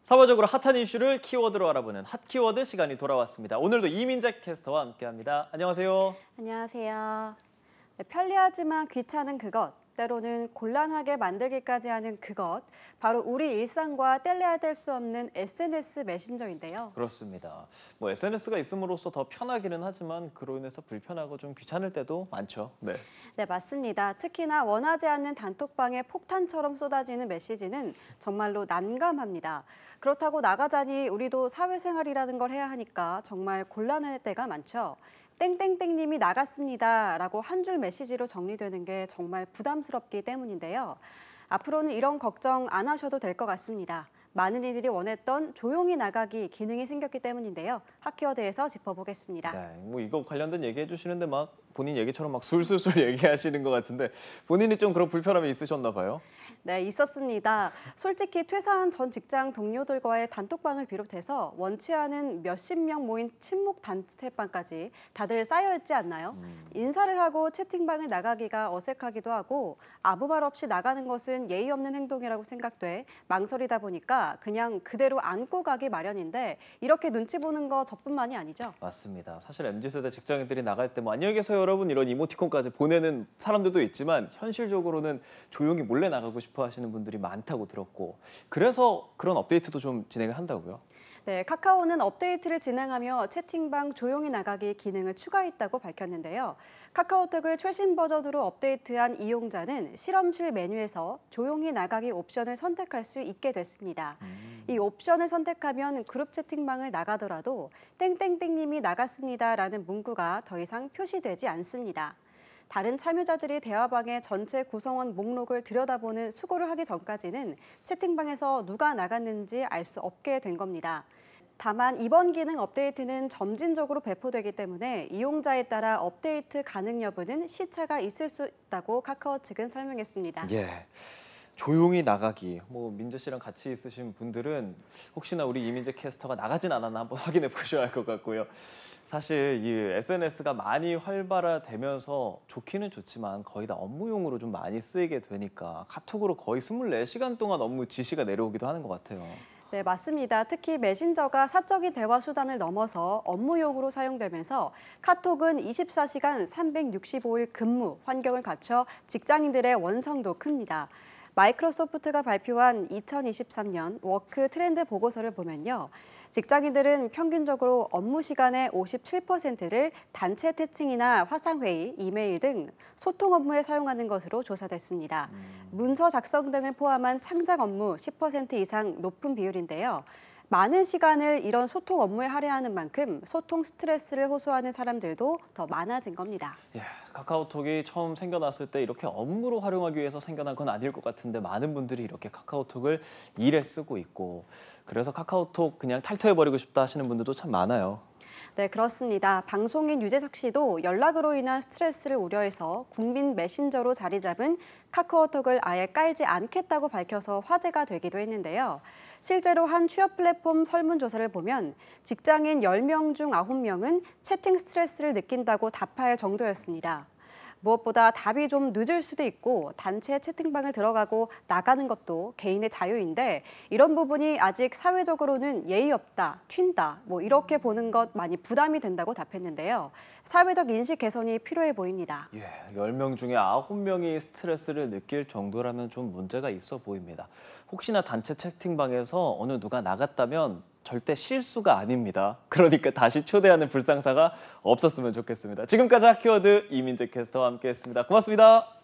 사회적으로 핫한 이슈를 키워드로 알아보는 핫키워드 시간이 돌아왔습니다. 오늘도 이민재 캐스터와 함께합니다. 안녕하세요. 안녕하세요. 네, 편리하지만 귀찮은 그것, 때로는 곤란하게 만들기까지 하는 그것, 바로 우리 일상과 뗄래야 뗄 수 없는 SNS 메신저인데요. 그렇습니다. SNS가 있음으로써 더 편하기는 하지만 그로 인해서 불편하고 좀 귀찮을 때도 많죠. 네, 맞습니다. 특히나 원하지 않는 단톡방에 폭탄처럼 쏟아지는 메시지는 정말로 난감합니다. 그렇다고 나가자니 우리도 사회생활이라는 걸 해야 하니까 정말 곤란할 때가 많죠. 땡땡땡님이 나갔습니다 라고 한 줄 메시지로 정리되는 게 정말 부담스럽기 때문인데요. 앞으로는 이런 걱정 안 하셔도 될 것 같습니다. 많은 이들이 원했던 조용히 나가기 기능이 생겼기 때문인데요. 핫키워드에서 짚어보겠습니다. 네, 이거 관련된 얘기해 주시는데 막 본인 얘기처럼 막 술술술 얘기하시는 것 같은데 본인이 좀 그런 불편함이 있으셨나 봐요? 네, 있었습니다. 솔직히 퇴사한 전 직장 동료들과의 단톡방을 비롯해서 원치 않은 몇십 명 모인 친목 단체방까지 다들 쌓여있지 않나요? 인사를 하고 채팅방을 나가기가 어색하기도 하고 아무 말 없이 나가는 것은 예의 없는 행동이라고 생각돼 망설이다 보니까 그냥 그대로 안고 가기 마련인데 이렇게 눈치 보는 거 저뿐만이 아니죠? 맞습니다. 사실 MZ세대 직장인들이 나갈 때 안녕히 계세요 여러분 이런 이모티콘까지 보내는 사람들도 있지만 현실적으로는 조용히 몰래 나가고 싶어 하시는 분들이 많다고 들었고 그래서 그런 업데이트도 좀 진행을 한다고요? 네, 카카오는 업데이트를 진행하며 채팅방 조용히 나가기 기능을 추가했다고 밝혔는데요. 카카오톡을 최신 버전으로 업데이트한 이용자는 실험실 메뉴에서 조용히 나가기 옵션을 선택할 수 있게 됐습니다. 이 옵션을 선택하면 그룹 채팅방을 나가더라도 땡땡땡님이 나갔습니다라는 문구가 더 이상 표시되지 않습니다. 다른 참여자들이 대화방의 전체 구성원 목록을 들여다보는 수고를 하기 전까지는 채팅방에서 누가 나갔는지 알 수 없게 된 겁니다. 다만 이번 기능 업데이트는 점진적으로 배포되기 때문에 이용자에 따라 업데이트 가능 여부는 시차가 있을 수 있다고 카카오 측은 설명했습니다. 조용히 나가기. 민재 씨랑 같이 있으신 분들은 혹시나 우리 이민재 캐스터가 나가진 않았나 한번 확인해 보셔야 할 것 같고요. 사실 이 SNS가 많이 활발화되면서 좋기는 좋지만 거의 다 업무용으로 좀 많이 쓰이게 되니까 카톡으로 거의 24시간 동안 업무 지시가 내려오기도 하는 것 같아요. 네, 맞습니다. 특히 메신저가 사적인 대화 수단을 넘어서 업무용으로 사용되면서 카톡은 24시간 365일 근무 환경을 갖춰 직장인들의 원성도 큽니다. 마이크로소프트가 발표한 2023년 워크 트렌드 보고서를 보면요. 직장인들은 평균적으로 업무 시간의 57%를 단체 채팅이나 화상회의, 이메일 등 소통 업무에 사용하는 것으로 조사됐습니다. 문서 작성 등을 포함한 창작 업무 10% 이상 높은 비율인데요. 많은 시간을 이런 소통 업무에 할애하는 만큼 소통 스트레스를 호소하는 사람들도 더 많아진 겁니다. 카카오톡이 처음 생겨났을 때 이렇게 업무로 활용하기 위해서 생겨난 건 아닐 것 같은데 많은 분들이 이렇게 카카오톡을 일에 쓰고 있고 그래서 카카오톡 그냥 탈퇴해버리고 싶다 하시는 분들도 참 많아요. 네, 그렇습니다. 방송인 유재석 씨도 연락으로 인한 스트레스를 우려해서 국민 메신저로 자리 잡은 카카오톡을 아예 깔지 않겠다고 밝혀서 화제가 되기도 했는데요. 실제로 한 취업 플랫폼 설문조사를 보면 직장인 10명 중 9명은 채팅 스트레스를 느낀다고 답할 정도였습니다. 무엇보다 답이 좀 늦을 수도 있고 단체 채팅방을 들어가고 나가는 것도 개인의 자유인데 이런 부분이 아직 사회적으로는 예의 없다, 튄다 이렇게 보는 것 많이 부담이 된다고 답했는데요. 사회적 인식 개선이 필요해 보입니다. 10명 중에 9명이 스트레스를 느낄 정도라면 좀 문제가 있어 보입니다. 혹시나 단체 채팅방에서 어느 누가 나갔다면 절대 실수가 아닙니다. 그러니까 다시 초대하는 불상사가 없었으면 좋겠습니다. 지금까지 핫키워드 이민재 캐스터와 함께했습니다. 고맙습니다.